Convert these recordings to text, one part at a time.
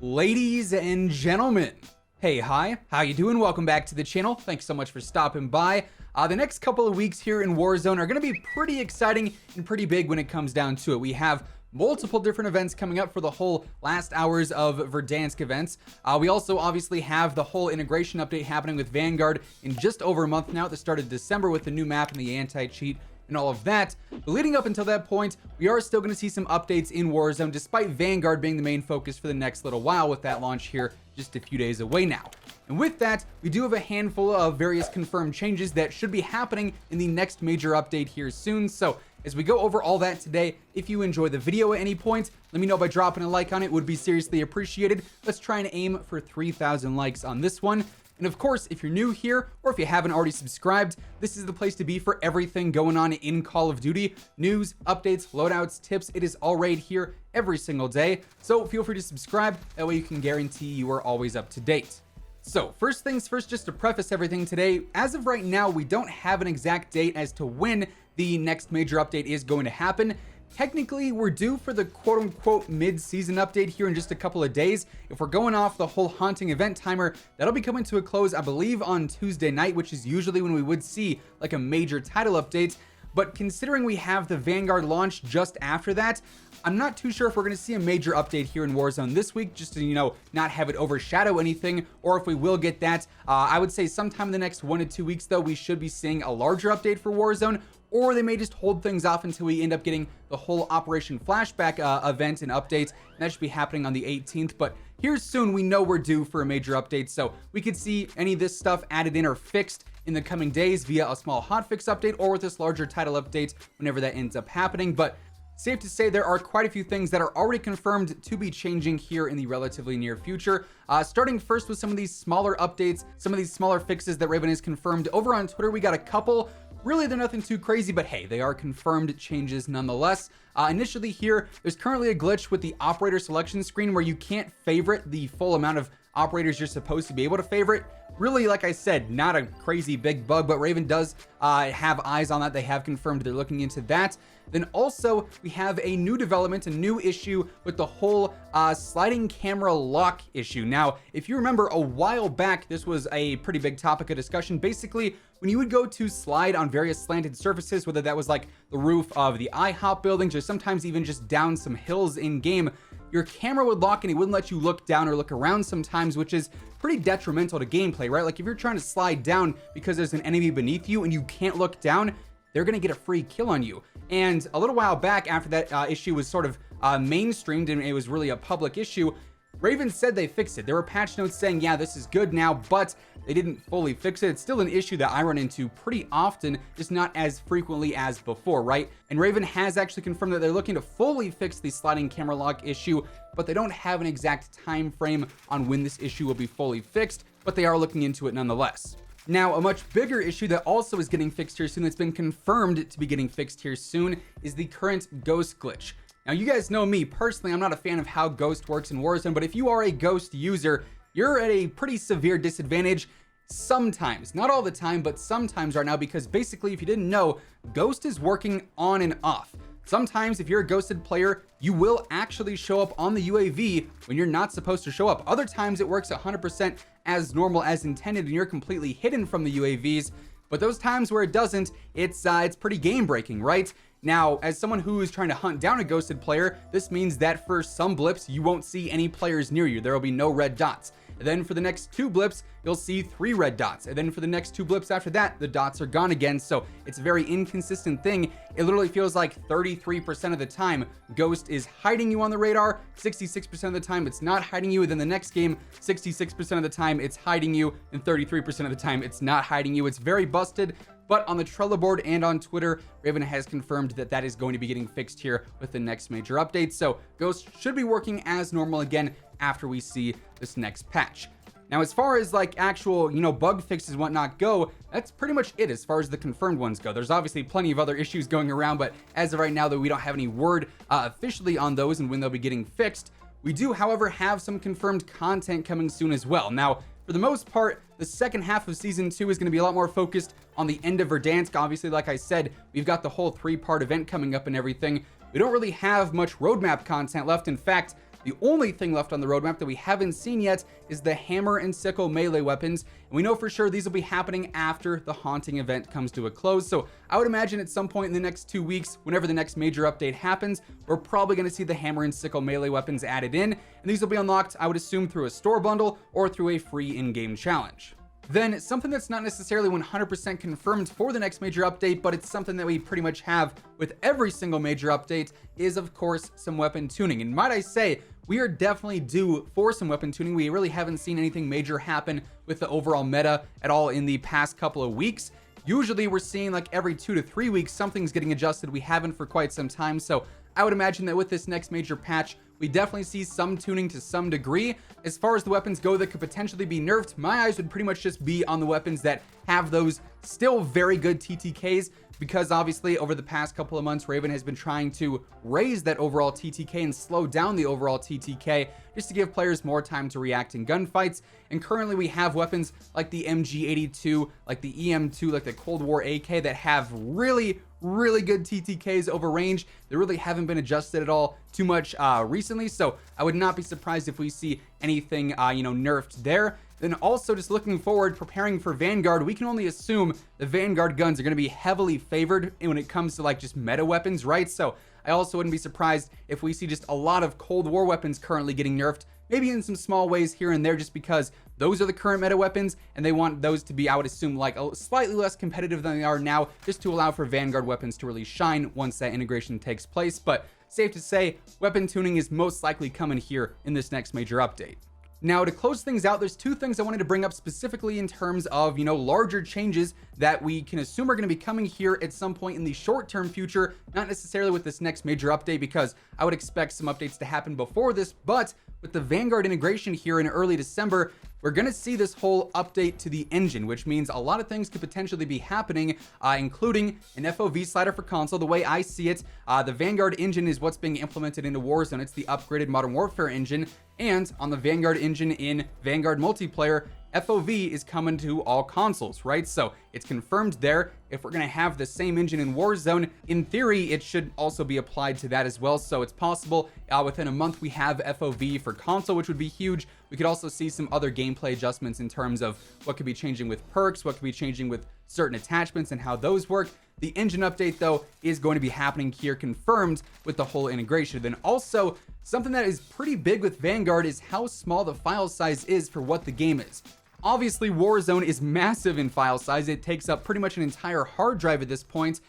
Ladies and gentlemen, hey, hi, how you doing? Welcome back to the channel. Thanks so much for stopping by. The next couple of weeks here in Warzone are going to be pretty exciting and pretty big when it comes down to it. We have multiple different events coming up for the whole last hours of Verdansk events. We also obviously have the whole integration update happening with Vanguard in just over a month now at the start of December with the new map and the anti-cheat and all of that. But leading up until that point, we are still going to see some updates in Warzone, despite Vanguard being the main focus for the next little while, with that launch here just a few days away now. And with that, we do have a handful of various confirmed changes that should be happening in the next major update here soon. So as we go over all that today, if you enjoy the video at any point, let me know by dropping a like on it. It would be seriously appreciated. Let's try and aim for 3,000 likes on this one. And of course, if you're new here, or if you haven't already subscribed, this is the place to be for everything going on in Call of Duty. News, updates, loadouts, tips, it is all right here every single day. So feel free to subscribe, that way you can guarantee you are always up to date. So first things first, just to preface everything today, as of right now, we don't have an exact date as to when the next major update is going to happen. Technically, we're due for the quote-unquote mid-season update here in just a couple of days. If we're going off the whole haunting event timer, that'll be coming to a close, I believe, on Tuesday night, which is usually when we would see like a major title update. But considering we have the Vanguard launch just after that, I'm not too sure if we're going to see a major update here in Warzone this week, just to, not have it overshadow anything, or if we will get that. I would say sometime in the next 1 to 2 weeks, though, we should be seeing a larger update for Warzone, or they may just hold things off until we end up getting the whole Operation Flashback event and update, and that should be happening on the 18th. But here soon, we know we're due for a major update, so we could see any of this stuff added in or fixed in the coming days via a small hotfix update, or with this larger title update whenever that ends up happening. But safe to say there are quite a few things that are already confirmed to be changing here in the relatively near future. Starting first with some of these smaller updates, some of these smaller fixes that Raven has confirmed. Over on Twitter, we got a couple. Really, they're nothing too crazy, but hey, they are confirmed changes nonetheless. Initially here, there's currently a glitch with the operator selection screen where you can't favorite the full amount of operators you're supposed to be able to favorite. Really, like I said, not a crazy big bug, but Raven does have eyes on that. They have confirmed they're looking into that. Then also, we have a new development, a new issue with the whole sliding camera lock issue. Now, if you remember a while back, this was a pretty big topic of discussion. Basically, when you would go to slide on various slanted surfaces, whether that was like the roof of the IHOP buildings or sometimes even just down some hills in game, your camera would lock and it wouldn't let you look down or look around sometimes, which is pretty detrimental to gameplay, right? Like if you're trying to slide down because there's an enemy beneath you and you can't look down, they're going to get a free kill on you. And a little while back, after that issue was sort of mainstreamed and it was really a public issue, Raven said they fixed it. There were patch notes saying, yeah, this is good now, but they didn't fully fix it. It's still an issue that I run into pretty often, just not as frequently as before, right? And Raven has actually confirmed that they're looking to fully fix the sliding camera lock issue, but they don't have an exact time frame on when this issue will be fully fixed, but they are looking into it nonetheless. Now, a much bigger issue that also is getting fixed here soon, that's been confirmed to be getting fixed here soon, is the current ghost glitch. Now, you guys know me personally, I'm not a fan of how Ghost works in Warzone, but if you are a Ghost user, you're at a pretty severe disadvantage sometimes, not all the time, but sometimes right now, because basically, if you didn't know, Ghost is working on and off. Sometimes if you're a ghosted player, you will actually show up on the UAV when you're not supposed to show up. Other times it works 100% as normal as intended and you're completely hidden from the UAVs. But those times where it doesn't, it's pretty game breaking, right? Now, as someone who is trying to hunt down a ghosted player, this means that for some blips, you won't see any players near you. There will be no red dots. And then for the next 2 blips, you'll see 3 red dots. And then for the next 2 blips after that, the dots are gone again. So it's a very inconsistent thing. It literally feels like 33% of the time, Ghost is hiding you on the radar. 66% of the time, it's not hiding you. And then the next game, 66% of the time, it's hiding you. And 33% of the time, it's not hiding you. It's very busted. But on the Trello board and on Twitter, Raven has confirmed that that is going to be getting fixed here with the next major update. So Ghost should be working as normal again after we see this next patch. Now, as far as like actual, bug fixes and whatnot go, that's pretty much it as far as the confirmed ones go. There's obviously plenty of other issues going around, but as of right now, though, we don't have any word officially on those and when they'll be getting fixed. We do, however, have some confirmed content coming soon as well. Now, for the most part, the second half of Season 2 is going to be a lot more focused on the end of Verdansk. Obviously, like I said, we've got the whole 3-part event coming up and everything. We don't really have much roadmap content left. In fact, The only thing left on the roadmap that we haven't seen yet is the hammer and sickle melee weapons, and we know for sure these will be happening after the haunting event comes to a close. So I would imagine at some point in the next 2 weeks, whenever the next major update happens, we're probably going to see the hammer and sickle melee weapons added in, and these will be unlocked, I would assume, through a store bundle or through a free in-game challenge. Then something that's not necessarily 100% confirmed for the next major update, but it's something that we pretty much have with every single major update, is of course some weapon tuning. And might I say, we are definitely due for some weapon tuning. We really haven't seen anything major happen with the overall meta at all in the past couple of weeks. Usually we're seeing like every 2 to 3 weeks something's getting adjusted. We haven't for quite some time, so I would imagine that with this next major patch, we definitely see some tuning to some degree. As far as the weapons go that could potentially be nerfed, my eyes would pretty much just be on the weapons that have those still very good TTKs, because obviously over the past couple of months, Raven has been trying to raise that overall TTK and slow down the overall TTK just to give players more time to react in gunfights. And currently we have weapons like the MG82, like the EM2, like the Cold War AK that have really good TTKs over range. They really haven't been adjusted at all too much recently, so I would not be surprised if we see anything nerfed there. Then also just looking forward, preparing for Vanguard, we can only assume the Vanguard guns are going to be heavily favored when it comes to like just meta weapons, right? So I also wouldn't be surprised if we see just a lot of Cold War weapons currently getting nerfed, maybe in some small ways here and there, just because those are the current meta weapons and they want those to be, I would assume, like slightly less competitive than they are now, just to allow for Vanguard weapons to really shine once that integration takes place. But safe to say, weapon tuning is most likely coming here in this next major update. Now, to close things out, there's 2 things I wanted to bring up specifically in terms of, larger changes that we can assume are going to be coming here at some point in the short-term future, not necessarily with this next major update, because I would expect some updates to happen before this, but with the Vanguard integration here in early December, we're going to see this whole update to the engine, which means a lot of things could potentially be happening, including an FOV slider for console. The way I see it, the Vanguard engine is what's being implemented into Warzone. It's the upgraded Modern Warfare engine, and on the Vanguard engine in Vanguard multiplayer, FOV is coming to all consoles, right? So it's confirmed there. If we're going to have the same engine in Warzone, in theory, it should also be applied to that as well. So it's possible within a month we have FOV for console, which would be huge. We could also see some other gameplay adjustments in terms of what could be changing with perks, what could be changing with certain attachments and how those work. The engine update, though, is going to be happening here, confirmed with the whole integration. Then also, something that is pretty big with Vanguard is how small the file size is for what the game is. Obviously, Warzone is massive in file size. It takes up pretty much an entire hard drive at this point.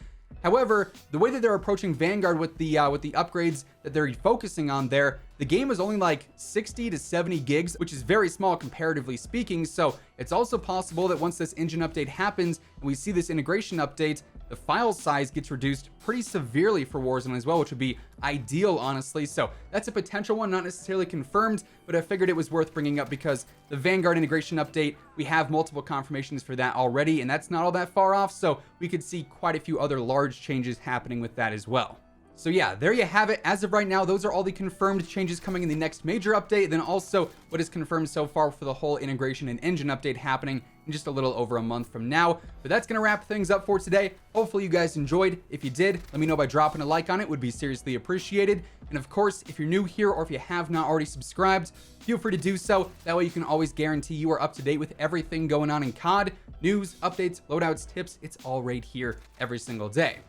However, the way that they're approaching Vanguard with the upgrades that they're focusing on there, the game is only like 60 to 70 gigs, which is very small comparatively speaking. So it's also possible that once this engine update happens and we see this integration update, the file size gets reduced pretty severely for Warzone as well, which would be ideal, honestly. So that's a potential one, not necessarily confirmed, but I figured it was worth bringing up because the Vanguard integration update, we have multiple confirmations for that already, and that's not all that far off. So we could see quite a few other large changes happening with that as well. So yeah, there you have it. As of right now, those are all the confirmed changes coming in the next major update. Then also what is confirmed so far for the whole integration and engine update happening in just a little over a month from now. But that's going to wrap things up for today. Hopefully you guys enjoyed. If you did, let me know by dropping a like on it. Would be seriously appreciated. And of course, if you're new here or if you have not already subscribed, feel free to do so. That way you can always guarantee you are up to date with everything going on in COD. News, updates, loadouts, tips, it's all right here every single day.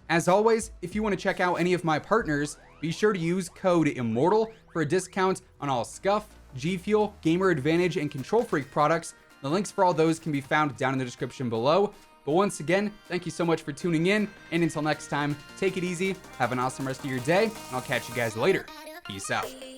As always, if you want to check out any of my partners, be sure to use code IMMORTAL for a discount on all Scuff, G Fuel, Gamer Advantage, and Control Freak products. The links for all those can be found down in the description below. But once again, thank you so much for tuning in, and until next time, take it easy, have an awesome rest of your day, and I'll catch you guys later. Peace out.